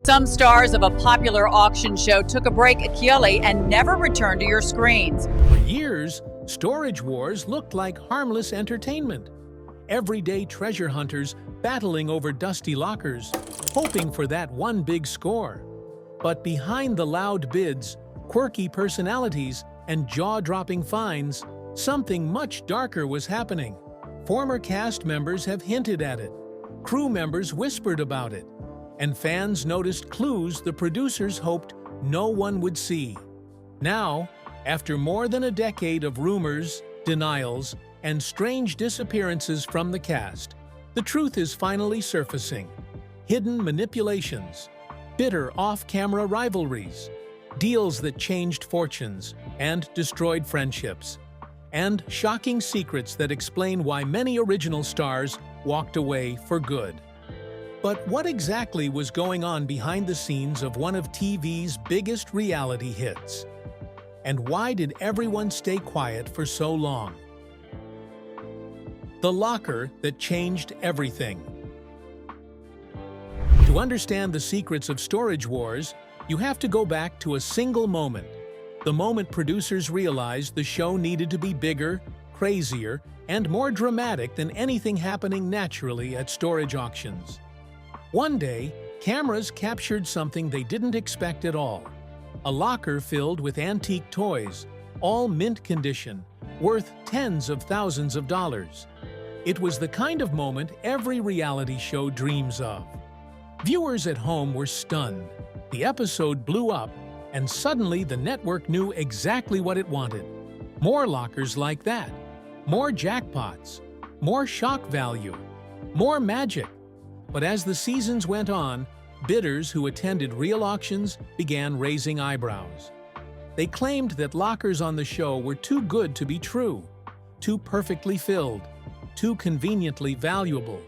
Some stars of a popular auction show took a break at Chiele and never returned to your screens. For years, storage wars looked like harmless entertainment. Everyday treasure hunters battling over dusty lockers, hoping for that one big score. But behind the loud bids, quirky personalities, and jaw-dropping finds, something much darker was happening. Former cast members have hinted at it. Crew members whispered about it. And fans noticed clues the producers hoped no one would see. Now, after more than a decade of rumors, denials, and strange disappearances from the cast, the truth is finally surfacing. Hidden manipulations, bitter off-camera rivalries, deals that changed fortunes and destroyed friendships, and shocking secrets that explain why many original stars walked away for good. But what exactly was going on behind the scenes of one of TV's biggest reality hits? And why did everyone stay quiet for so long? The locker that changed everything. To understand the secrets of storage wars, you have to go back to a single moment. The moment producers realized the show needed to be bigger, crazier, and more dramatic than anything happening naturally at storage auctions. One day, cameras captured something they didn't expect at all. A locker filled with antique toys, all mint condition, worth tens of thousands of dollars. It was the kind of moment every reality show dreams of. Viewers at home were stunned. The episode blew up, and suddenly the network knew exactly what it wanted. More lockers like that. More jackpots. More shock value. More magic. But as the seasons went on, bidders who attended real auctions began raising eyebrows. They claimed that lockers on the show were too good to be true, too perfectly filled, too conveniently valuable.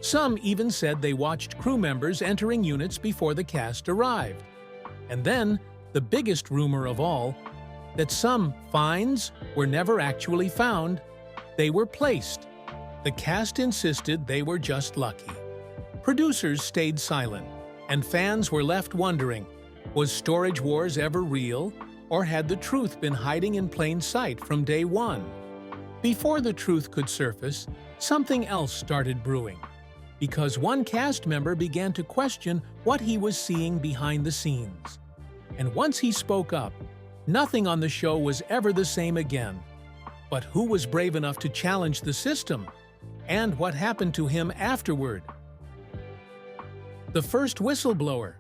Some even said they watched crew members entering units before the cast arrived. And then, the biggest rumor of all, that some finds were never actually found, they were placed. The cast insisted they were just lucky. Producers stayed silent, and fans were left wondering, was Storage Wars ever real, or had the truth been hiding in plain sight from day one? Before the truth could surface, something else started brewing, because one cast member began to question what he was seeing behind the scenes. And once he spoke up, nothing on the show was ever the same again. But who was brave enough to challenge the system? And what happened to him afterward? The first whistleblower.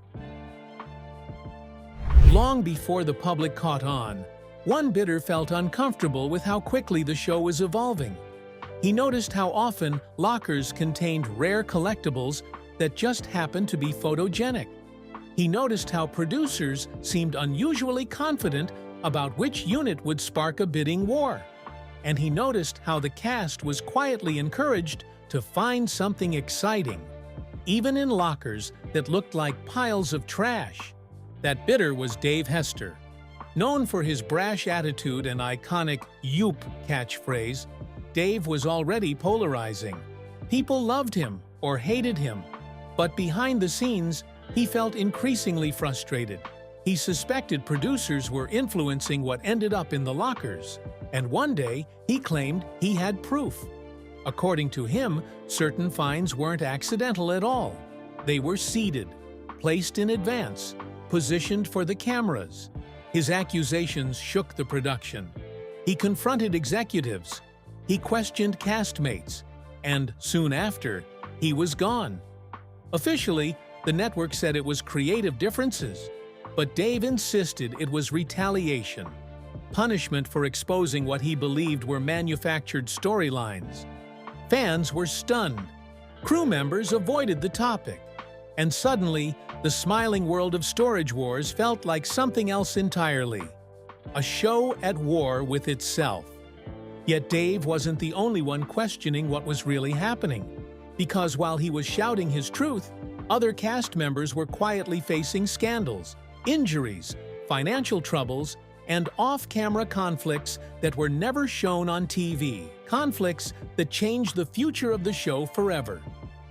Long before the public caught on, one bidder felt uncomfortable with how quickly the show was evolving. He noticed how often lockers contained rare collectibles that just happened to be photogenic. He noticed how producers seemed unusually confident about which unit would spark a bidding war. And he noticed how the cast was quietly encouraged to find something exciting, even in lockers that looked like piles of trash. That bidder was Dave Hester. Known for his brash attitude and iconic "Yoop" catchphrase, Dave was already polarizing. People loved him or hated him, but behind the scenes, he felt increasingly frustrated. He suspected producers were influencing what ended up in the lockers, and one day he claimed he had proof. According to him, certain finds weren't accidental at all. They were seeded, placed in advance, positioned for the cameras. His accusations shook the production. He confronted executives. He questioned castmates. And soon after, he was gone. Officially, the network said it was creative differences, but Dave insisted it was retaliation, punishment for exposing what he believed were manufactured storylines. Fans were stunned. Crew members avoided the topic. And suddenly, the smiling world of Storage Wars felt like something else entirely. A show at war with itself. Yet Dave wasn't the only one questioning what was really happening. Because while he was shouting his truth, other cast members were quietly facing scandals, injuries, financial troubles, and off-camera conflicts that were never shown on TV. Conflicts that changed the future of the show forever.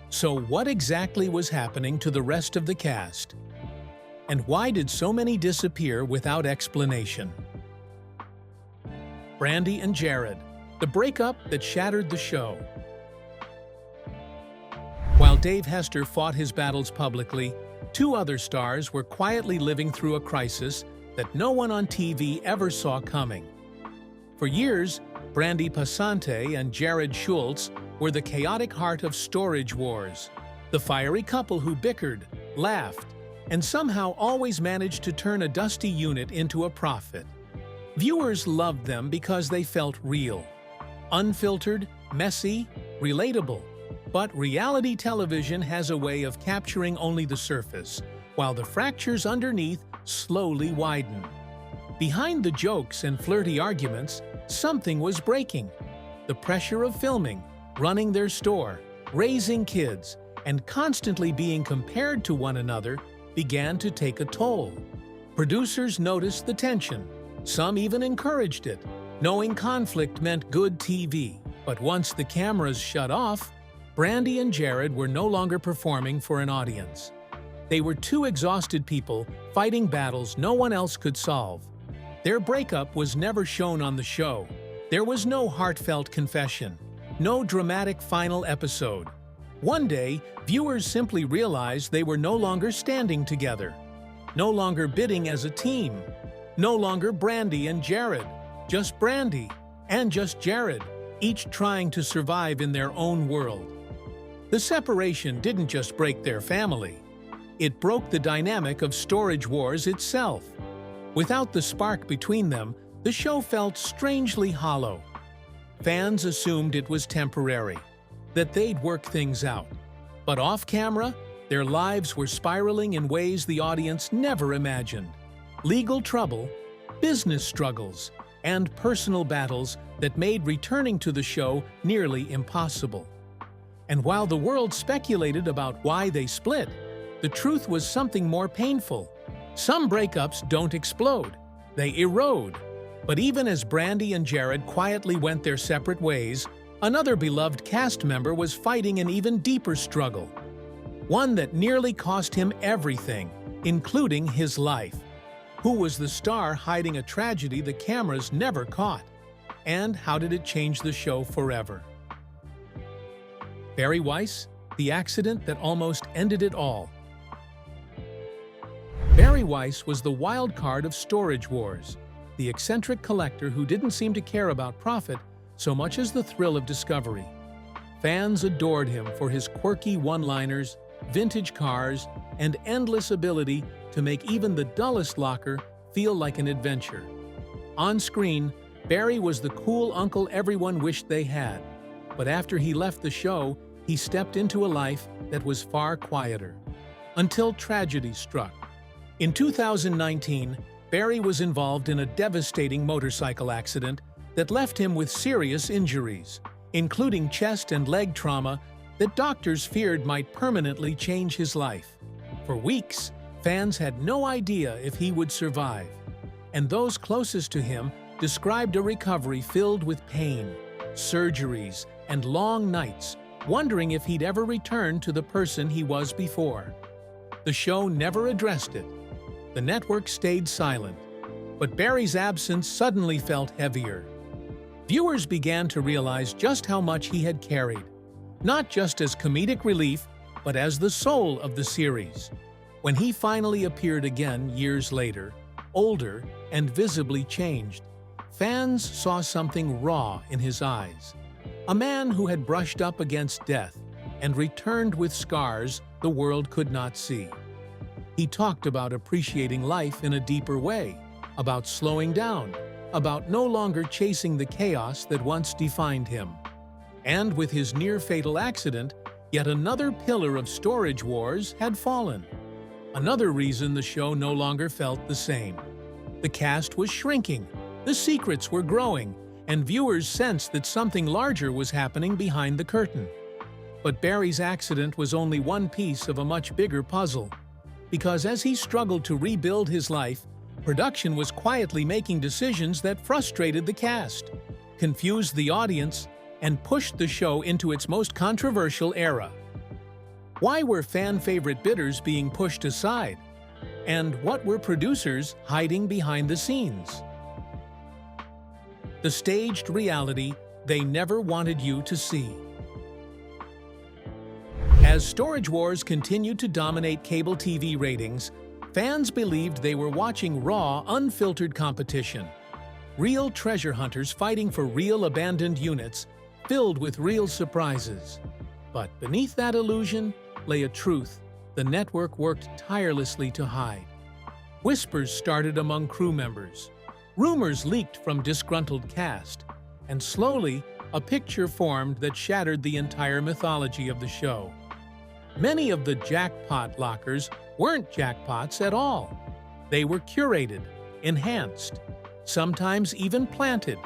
So what exactly was happening to the rest of the cast? And why did so many disappear without explanation? Brandy and Jared, the breakup that shattered the show. While Dave Hester fought his battles publicly, two other stars were quietly living through a crisis that no one on TV ever saw coming. For years, Brandy Passante and Jared Schultz were the chaotic heart of storage wars, the fiery couple who bickered, laughed, and somehow always managed to turn a dusty unit into a profit. Viewers loved them because they felt real, unfiltered, messy, relatable. But reality television has a way of capturing only the surface, while the fractures underneath slowly widen. Behind the jokes and flirty arguments, something was breaking. The pressure of filming, running their store, raising kids, and constantly being compared to one another began to take a toll. Producers noticed the tension. Some even encouraged it, knowing conflict meant good TV. But once the cameras shut off, Brandy and Jared were no longer performing for an audience. They were two exhausted people fighting battles no one else could solve. Their breakup was never shown on the show. There was no heartfelt confession, no dramatic final episode. One day, viewers simply realized they were no longer standing together, no longer bidding as a team, no longer Brandy and Jared, just Brandy and just Jared, each trying to survive in their own world. The separation didn't just break their family. It broke the dynamic of storage wars itself. Without the spark between them, the show felt strangely hollow. Fans assumed it was temporary, that they'd work things out. But off-camera, their lives were spiraling in ways the audience never imagined. Legal trouble, business struggles, and personal battles that made returning to the show nearly impossible. And while the world speculated about why they split, the truth was something more painful. Some breakups don't explode, they erode. But even as Brandy and Jared quietly went their separate ways, another beloved cast member was fighting an even deeper struggle. One that nearly cost him everything, including his life. Who was the star hiding a tragedy the cameras never caught? And how did it change the show forever? Barry Weiss, the accident that almost ended it all. Barry Weiss was the wild card of storage wars, the eccentric collector who didn't seem to care about profit so much as the thrill of discovery. Fans adored him for his quirky one-liners, vintage cars, and endless ability to make even the dullest locker feel like an adventure. On screen, Barry was the cool uncle everyone wished they had. But after he left the show, he stepped into a life that was far quieter. Until tragedy struck. In 2019, Barry was involved in a devastating motorcycle accident that left him with serious injuries, including chest and leg trauma that doctors feared might permanently change his life. For weeks, fans had no idea if he would survive, and those closest to him described a recovery filled with pain, surgeries, and long nights, wondering if he'd ever return to the person he was before. The show never addressed it. The network stayed silent, but Barry's absence suddenly felt heavier. Viewers began to realize just how much he had carried, not just as comedic relief, but as the soul of the series. When he finally appeared again years later, older and visibly changed, fans saw something raw in his eyes. A man who had brushed up against death and returned with scars the world could not see. He talked about appreciating life in a deeper way, about slowing down, about no longer chasing the chaos that once defined him. And with his near-fatal accident, yet another pillar of storage wars had fallen. Another reason the show no longer felt the same. The cast was shrinking, the secrets were growing, and viewers sensed that something larger was happening behind the curtain. But Barry's accident was only one piece of a much bigger puzzle. Because as he struggled to rebuild his life, production was quietly making decisions that frustrated the cast, confused the audience, and pushed the show into its most controversial era. Why were fan-favorite bidders being pushed aside? And what were producers hiding behind the scenes? The staged reality they never wanted you to see. As Storage Wars continued to dominate cable TV ratings, fans believed they were watching raw, unfiltered competition. Real treasure hunters fighting for real abandoned units, filled with real surprises. But beneath that illusion lay a truth the network worked tirelessly to hide. Whispers started among crew members. Rumors leaked from disgruntled cast. And slowly, a picture formed that shattered the entire mythology of the show. Many of the jackpot lockers weren't jackpots at all. They were curated, enhanced, sometimes even planted.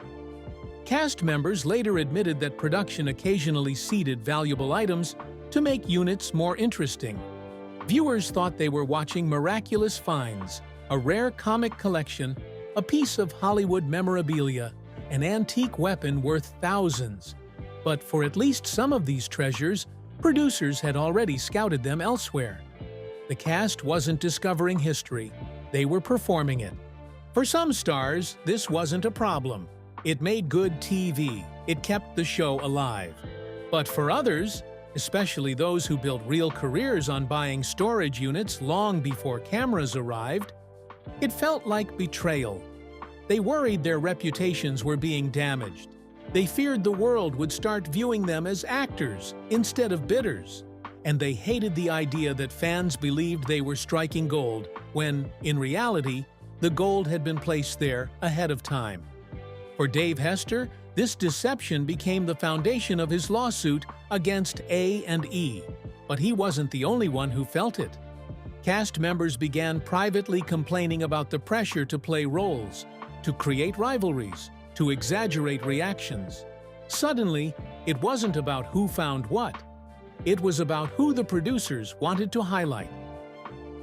Cast members later admitted that production occasionally seeded valuable items to make units more interesting. Viewers thought they were watching miraculous finds, a rare comic collection, a piece of Hollywood memorabilia, an antique weapon worth thousands. But for at least some of these treasures, producers had already scouted them elsewhere. The cast wasn't discovering history, they were performing it. For some stars, this wasn't a problem. It made good TV, it kept the show alive. But for others, especially those who built real careers on buying storage units long before cameras arrived, it felt like betrayal. They worried their reputations were being damaged. They feared the world would start viewing them as actors instead of bidders. And they hated the idea that fans believed they were striking gold when, in reality, the gold had been placed there ahead of time. For Dave Hester, this deception became the foundation of his lawsuit against A&E. But he wasn't the only one who felt it. Cast members began privately complaining about the pressure to play roles, to create rivalries, to exaggerate reactions. Suddenly, it wasn't about who found what. It was about who the producers wanted to highlight.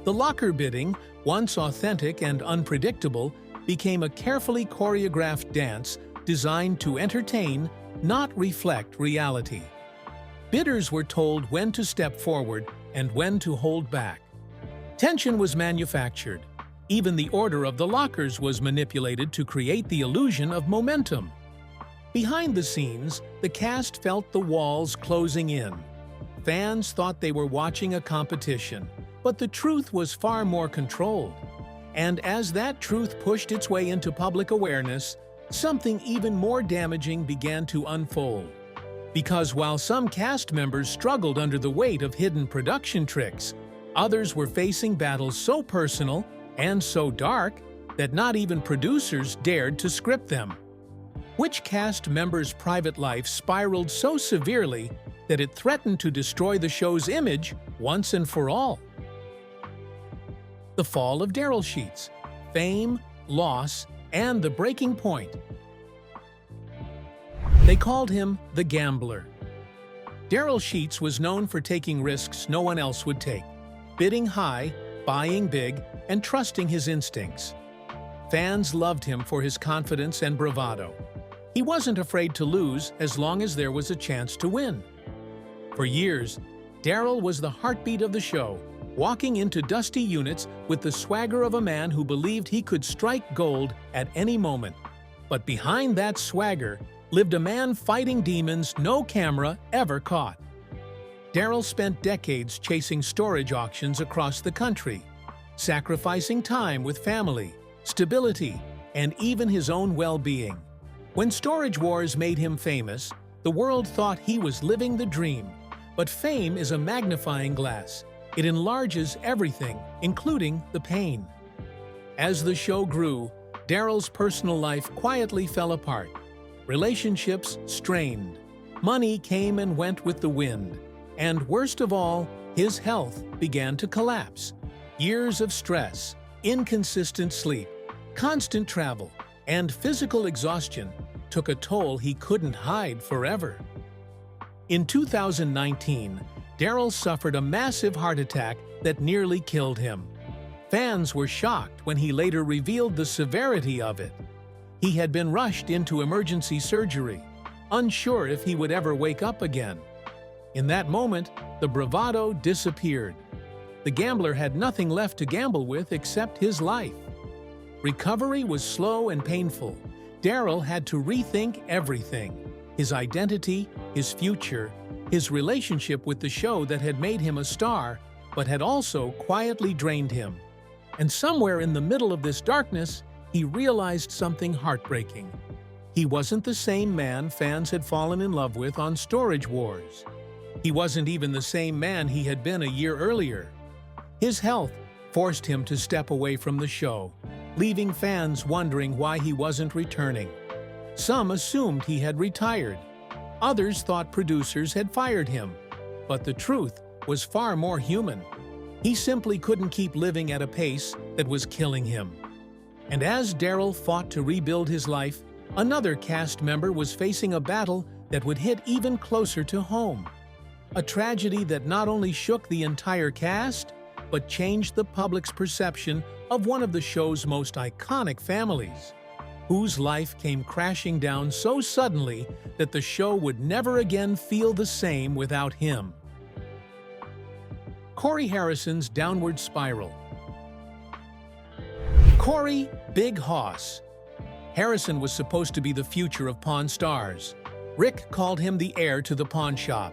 The locker bidding, once authentic and unpredictable, became a carefully choreographed dance designed to entertain, not reflect reality. Bidders were told when to step forward and when to hold back. Tension was manufactured. Even the order of the lockers was manipulated to create the illusion of momentum. Behind the scenes, the cast felt the walls closing in. Fans thought they were watching a competition, but the truth was far more controlled. And as that truth pushed its way into public awareness, something even more damaging began to unfold. Because while some cast members struggled under the weight of hidden production tricks, others were facing battles so personal and so dark that not even producers dared to script them. Which cast member's private life spiraled so severely that it threatened to destroy the show's image once and for all? The fall of Daryl Sheets, fame, loss, and the breaking point. They called him the Gambler. Daryl Sheets was known for taking risks no one else would take, bidding high, buying big, and trusting his instincts. Fans loved him for his confidence and bravado. He wasn't afraid to lose as long as there was a chance to win. For years, Daryl was the heartbeat of the show, walking into dusty units with the swagger of a man who believed he could strike gold at any moment. But behind that swagger lived a man fighting demons no camera ever caught. Daryl spent decades chasing storage auctions across the country, sacrificing time with family, stability, and even his own well-being. When Storage Wars made him famous, the world thought he was living the dream. But fame is a magnifying glass. It enlarges everything, including the pain. As the show grew, Daryl's personal life quietly fell apart. Relationships strained. Money came and went with the wind. And worst of all, his health began to collapse. Years of stress, inconsistent sleep, constant travel, and physical exhaustion took a toll he couldn't hide forever. In 2019, Daryl suffered a massive heart attack that nearly killed him. Fans were shocked when he later revealed the severity of it. He had been rushed into emergency surgery, unsure if he would ever wake up again. In that moment, the bravado disappeared. The gambler had nothing left to gamble with except his life. Recovery was slow and painful. Daryl had to rethink everything: his identity, his future, his relationship with the show that had made him a star, but had also quietly drained him. And somewhere in the middle of this darkness, he realized something heartbreaking. He wasn't the same man fans had fallen in love with on Storage Wars. He wasn't even the same man he had been a year earlier. His health forced him to step away from the show, leaving fans wondering why he wasn't returning. Some assumed he had retired. Others thought producers had fired him. But the truth was far more human. He simply couldn't keep living at a pace that was killing him. And as Daryl fought to rebuild his life, another cast member was facing a battle that would hit even closer to home. A tragedy that not only shook the entire cast, but changed the public's perception of one of the show's most iconic families, whose life came crashing down so suddenly that the show would never again feel the same without him. Corey Harrison's downward spiral. Corey "Big Hoss" Harrison was supposed to be the future of Pawn Stars. Rick called him the heir to the pawn shop.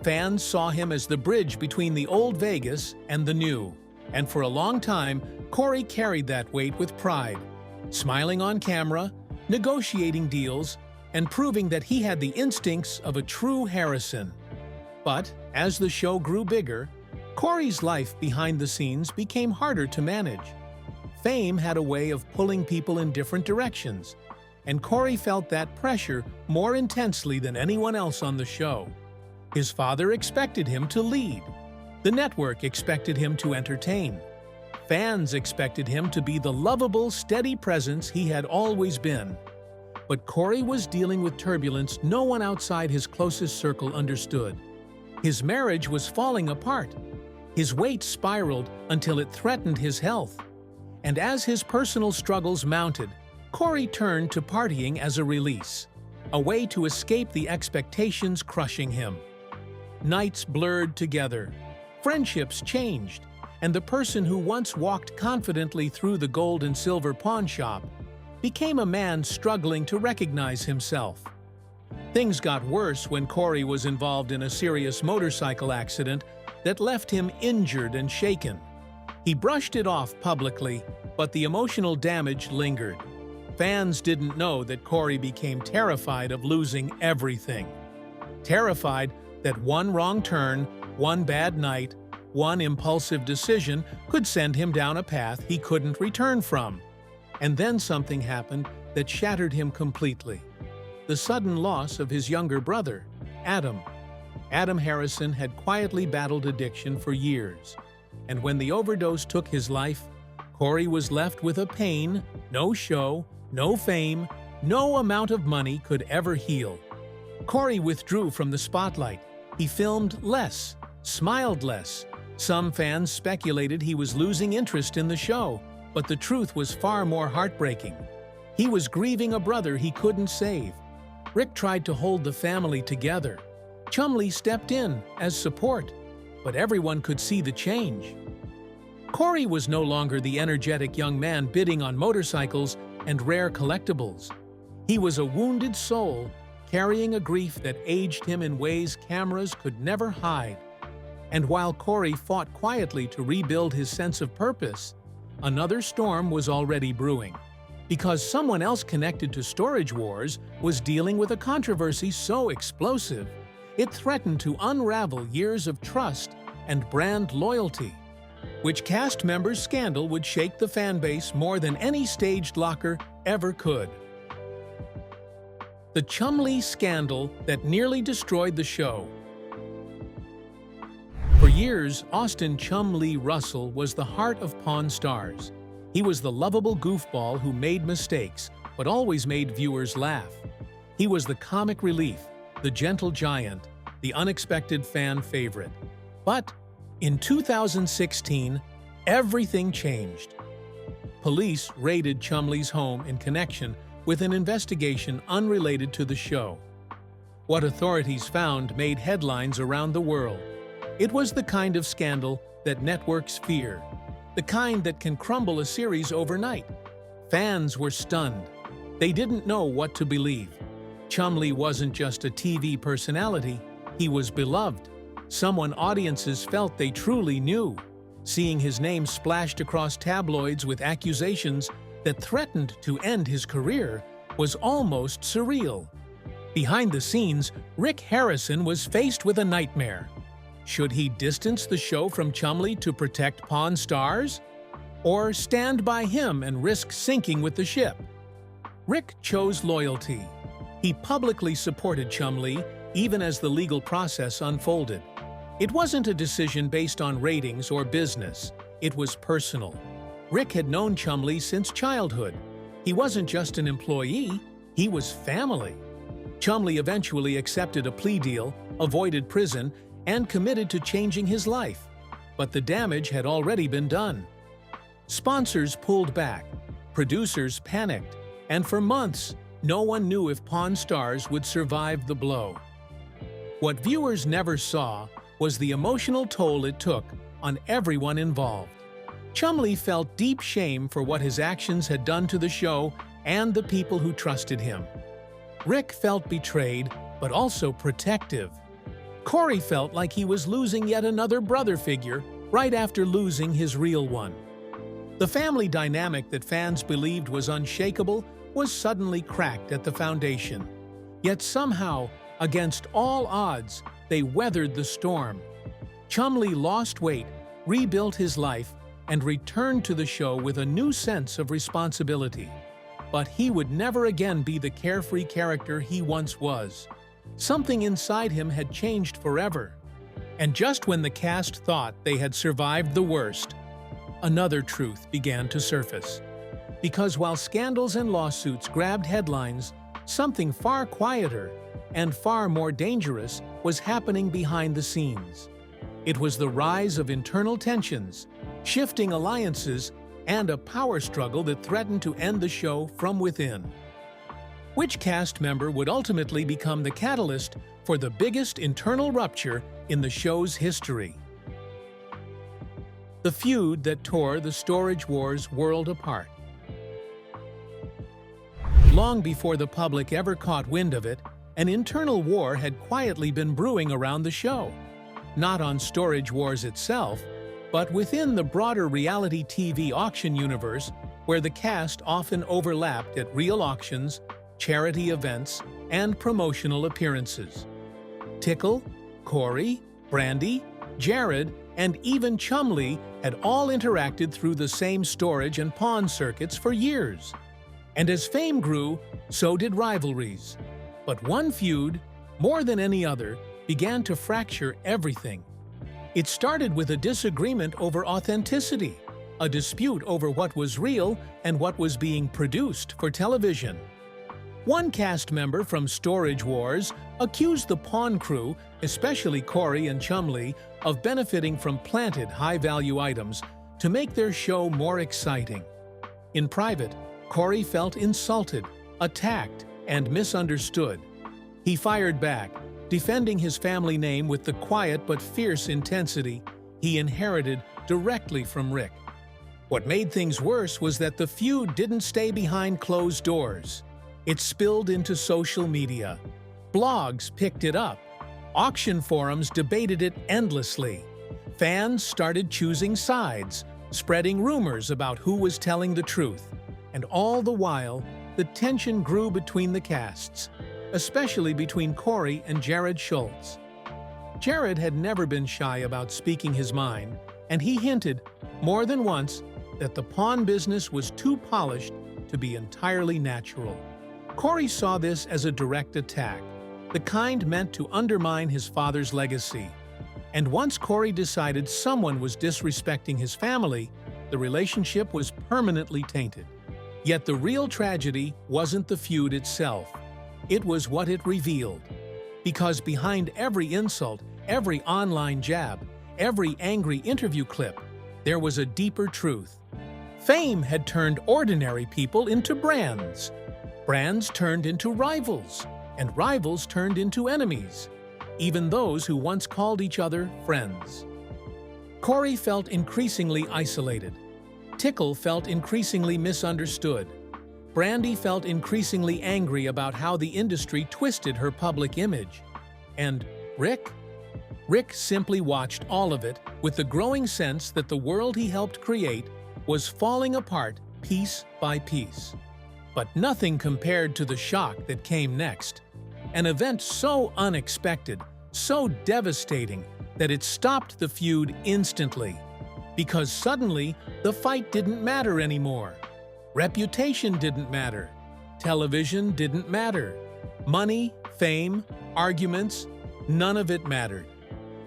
Fans saw him as the bridge between the old Vegas and the new. And for a long time, Corey carried that weight with pride, smiling on camera, negotiating deals, and proving that he had the instincts of a true Harrison. But as the show grew bigger, Corey's life behind the scenes became harder to manage. Fame had a way of pulling people in different directions, and Corey felt that pressure more intensely than anyone else on the show. His father expected him to lead. The network expected him to entertain. Fans expected him to be the lovable, steady presence he had always been. But Corey was dealing with turbulence no one outside his closest circle understood. His marriage was falling apart. His weight spiraled until it threatened his health. And as his personal struggles mounted, Corey turned to partying as a release, a way to escape the expectations crushing him. Nights blurred together, friendships changed, and the person who once walked confidently through the gold and silver pawn shop became a man struggling to recognize himself. Things got worse when Corey was involved in a serious motorcycle accident that left him injured and shaken. He brushed it off publicly, but the emotional damage lingered. Fans didn't know that Corey became terrified of losing everything. Terrified that one wrong turn, one bad night, one impulsive decision could send him down a path he couldn't return from. And then something happened that shattered him completely. The sudden loss of his younger brother, Adam. Adam Harrison had quietly battled addiction for years. And when the overdose took his life, Corey was left with a pain no show, no fame, no amount of money could ever heal. Corey withdrew from the spotlight. He filmed less, smiled less. Some fans speculated he was losing interest in the show, but the truth was far more heartbreaking. He was grieving a brother he couldn't save. Rick tried to hold the family together. Chumlee stepped in as support, but everyone could see the change. Corey was no longer the energetic young man bidding on motorcycles and rare collectibles. He was a wounded soul, carrying a grief that aged him in ways cameras could never hide. And while Corey fought quietly to rebuild his sense of purpose, another storm was already brewing. Because someone else connected to Storage Wars was dealing with a controversy so explosive, it threatened to unravel years of trust and brand loyalty. Which cast member's scandal would shake the fanbase more than any staged locker ever could? The Chumlee scandal that nearly destroyed the show. For years, Austin "Chumlee" Russell was the heart of Pawn Stars. He was the lovable goofball who made mistakes, but always made viewers laugh. He was the comic relief, the gentle giant, the unexpected fan favorite. But in 2016, everything changed. Police raided Chumlee's home in connection with an investigation unrelated to the show. What authorities found made headlines around the world. It was the kind of scandal that networks fear, the kind that can crumble a series overnight. Fans were stunned. They didn't know what to believe. Chumlee wasn't just a TV personality, he was beloved, someone audiences felt they truly knew. Seeing his name splashed across tabloids with accusations that threatened to end his career was almost surreal. Behind the scenes, Rick Harrison was faced with a nightmare. Should he distance the show from Chumlee to protect Pawn Stars? Or stand by him and risk sinking with the ship? Rick chose loyalty. He publicly supported Chumlee even as the legal process unfolded. It wasn't a decision based on ratings or business. It was personal. Rick had known Chumlee since childhood. He wasn't just an employee, he was family. Chumlee eventually accepted a plea deal, avoided prison, and committed to changing his life. But the damage had already been done. Sponsors pulled back, producers panicked, and for months, no one knew if Pawn Stars would survive the blow. What viewers never saw was the emotional toll it took on everyone involved. Chumlee felt deep shame for what his actions had done to the show and the people who trusted him. Rick felt betrayed, but also protective. Corey felt like he was losing yet another brother figure right after losing his real one. The family dynamic that fans believed was unshakable was suddenly cracked at the foundation. Yet somehow, against all odds, they weathered the storm. Chumlee lost weight, rebuilt his life, and returned to the show with a new sense of responsibility. But he would never again be the carefree character he once was. Something inside him had changed forever. And just when the cast thought they had survived the worst, another truth began to surface. Because while scandals and lawsuits grabbed headlines, something far quieter and far more dangerous was happening behind the scenes. It was the rise of internal tensions, shifting alliances, and a power struggle that threatened to end the show from within. Which cast member would ultimately become the catalyst for the biggest internal rupture in the show's history? The feud that tore the Storage Wars world apart. Long before the public ever caught wind of it, an internal war had quietly been brewing around the show. Not on Storage Wars itself, but within the broader reality TV auction universe, where the cast often overlapped at real auctions, charity events, and promotional appearances. Tickle, Corey, Brandy, Jared, and even Chumlee had all interacted through the same storage and pawn circuits for years. And as fame grew, so did rivalries. But one feud, more than any other, began to fracture everything. It started with a disagreement over authenticity, a dispute over what was real and what was being produced for television. One cast member from Storage Wars accused the pawn crew, especially Corey and Chumlee, of benefiting from planted high-value items to make their show more exciting. In private, Corey felt insulted, attacked, and misunderstood. He fired back, defending his family name with the quiet but fierce intensity he inherited directly from Rick. What made things worse was that the feud didn't stay behind closed doors. It spilled into social media. Blogs picked it up. Auction forums debated it endlessly. Fans started choosing sides, spreading rumors about who was telling the truth. And all the while, the tension grew between the casts, especially between Corey and Jared Schultz. Jared had never been shy about speaking his mind, and he hinted, more than once, that the pawn business was too polished to be entirely natural. Corey saw this as a direct attack, the kind meant to undermine his father's legacy. And once Corey decided someone was disrespecting his family, the relationship was permanently tainted. Yet the real tragedy wasn't the feud itself. It was what it revealed. Because behind every insult, every online jab, every angry interview clip, there was a deeper truth. Fame had turned ordinary people into brands. Brands turned into rivals, and rivals turned into enemies, even those who once called each other friends. Corey felt increasingly isolated. Tickle felt increasingly misunderstood. Brandy felt increasingly angry about how the industry twisted her public image. And Rick? Rick simply watched all of it with the growing sense that the world he helped create was falling apart piece by piece. But nothing compared to the shock that came next. An event so unexpected, so devastating, that it stopped the feud instantly. Because suddenly, the fight didn't matter anymore. Reputation didn't matter. Television didn't matter. Money, fame, arguments, none of it mattered.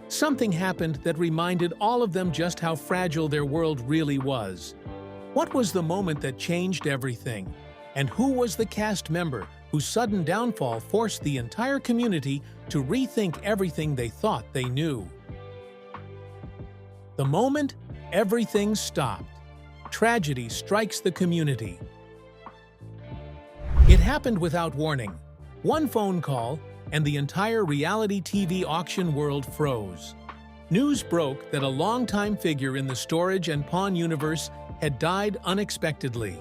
Something happened that reminded all of them just how fragile their world really was. What was the moment that changed everything? And who was the cast member whose sudden downfall forced the entire community to rethink everything they thought they knew? The moment everything stopped, tragedy strikes the community. It happened without warning. One phone call, and the entire reality TV auction world froze. News broke that a longtime figure in the storage and pawn universe had died unexpectedly.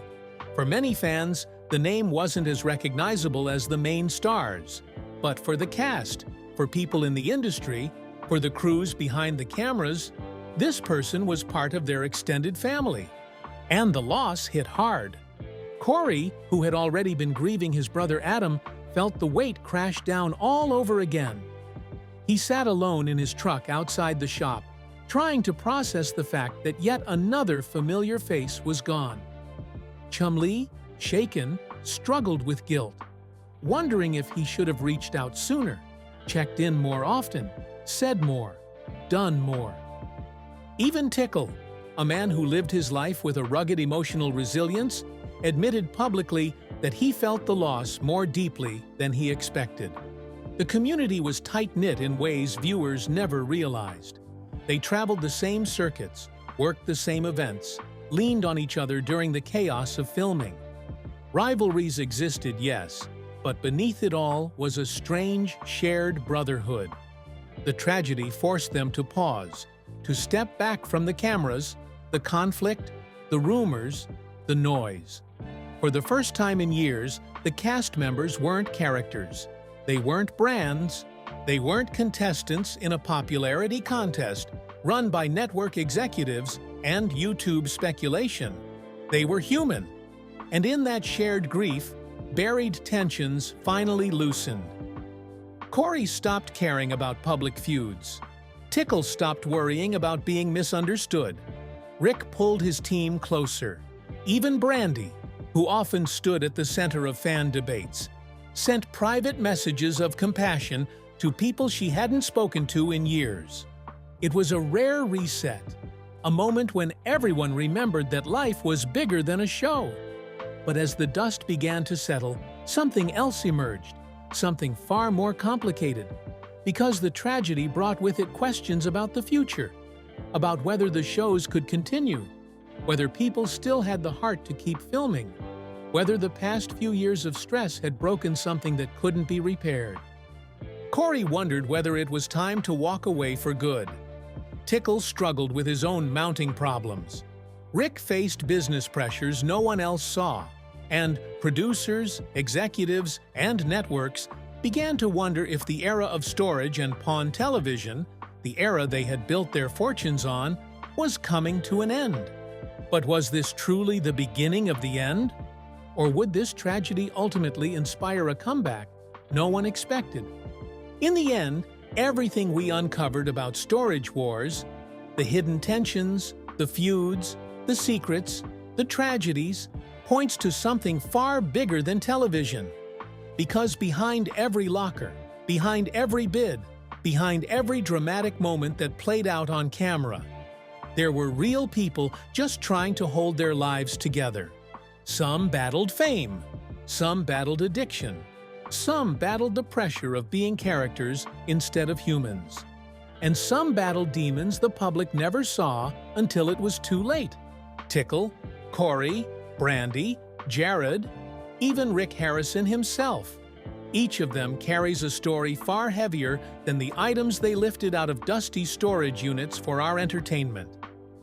For many fans, the name wasn't as recognizable as the main stars. But for the cast, for people in the industry, for the crews behind the cameras, this person was part of their extended family. And the loss hit hard. Corey, who had already been grieving his brother Adam, felt the weight crash down all over again. He sat alone in his truck outside the shop, trying to process the fact that yet another familiar face was gone. Chumlee, shaken, struggled with guilt, wondering if he should have reached out sooner, checked in more often, said more, done more. Even Tickle, a man who lived his life with a rugged emotional resilience, admitted publicly that he felt the loss more deeply than he expected. The community was tight-knit in ways viewers never realized. They traveled the same circuits, worked the same events, leaned on each other during the chaos of filming. Rivalries existed, yes, but beneath it all was a strange, shared brotherhood. The tragedy forced them to pause, to step back from the cameras, the conflict, the rumors, the noise. For the first time in years, the cast members weren't characters. They weren't brands. They weren't contestants in a popularity contest run by network executives and YouTube speculation. They were human. And in that shared grief, buried tensions finally loosened. Corey stopped caring about public feuds. Tickle stopped worrying about being misunderstood. Rick pulled his team closer. Even Brandy, who often stood at the center of fan debates, sent private messages of compassion to people she hadn't spoken to in years. It was a rare reset, a moment when everyone remembered that life was bigger than a show. But as the dust began to settle, something else emerged, something far more complicated, because the tragedy brought with it questions about the future, about whether the shows could continue, whether people still had the heart to keep filming, whether the past few years of stress had broken something that couldn't be repaired. Corey wondered whether it was time to walk away for good. Tickle struggled with his own mounting problems. Rick faced business pressures no one else saw, and producers, executives, and networks began to wonder if the era of storage and pawn television, the era they had built their fortunes on, was coming to an end. But was this truly the beginning of the end? Or would this tragedy ultimately inspire a comeback no one expected? In the end, everything we uncovered about storage wars, the hidden tensions, the feuds, the secrets, the tragedies, points to something far bigger than television. Because behind every locker, behind every bid, behind every dramatic moment that played out on camera, there were real people just trying to hold their lives together. Some battled fame, some battled addiction, some battled the pressure of being characters instead of humans, and some battled demons the public never saw until it was too late. Tickle, Corey, Brandy, Jared, even Rick Harrison himself. Each of them carries a story far heavier than the items they lifted out of dusty storage units for our entertainment.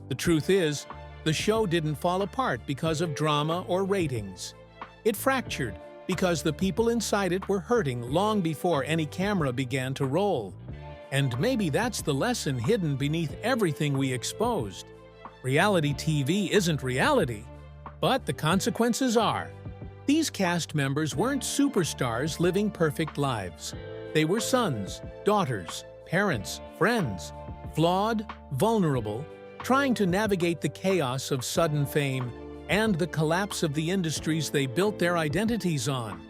The truth is, the show didn't fall apart because of drama or ratings. It fractured because the people inside it were hurting long before any camera began to roll. And maybe that's the lesson hidden beneath everything we exposed. Reality TV isn't reality, but the consequences are. These cast members weren't superstars living perfect lives. They were sons, daughters, parents, friends, flawed, vulnerable, trying to navigate the chaos of sudden fame and the collapse of the industries they built their identities on.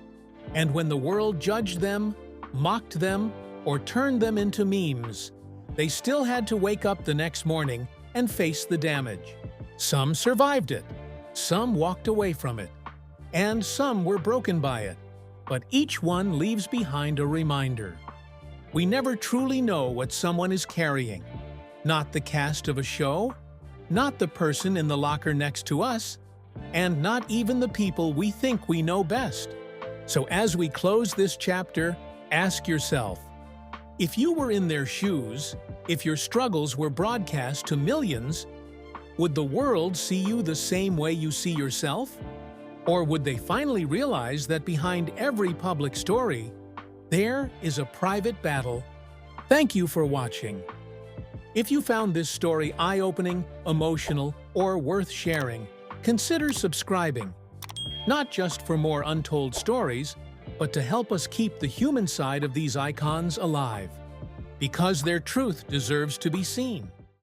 And when the world judged them, mocked them, or turned them into memes, they still had to wake up the next morning and face the damage. Some survived it, some walked away from it, and some were broken by it. But each one leaves behind a reminder. We never truly know what someone is carrying. Not the cast of a show, not the person in the locker next to us, and not even the people we think we know best. So as we close this chapter, ask yourself, if you were in their shoes, if your struggles were broadcast to millions, would the world see you the same way you see yourself? Or would they finally realize that behind every public story, there is a private battle? Thank you for watching. If you found this story eye-opening, emotional, or worth sharing, consider subscribing. Not just for more untold stories, but to help us keep the human side of these icons alive. Because their truth deserves to be seen.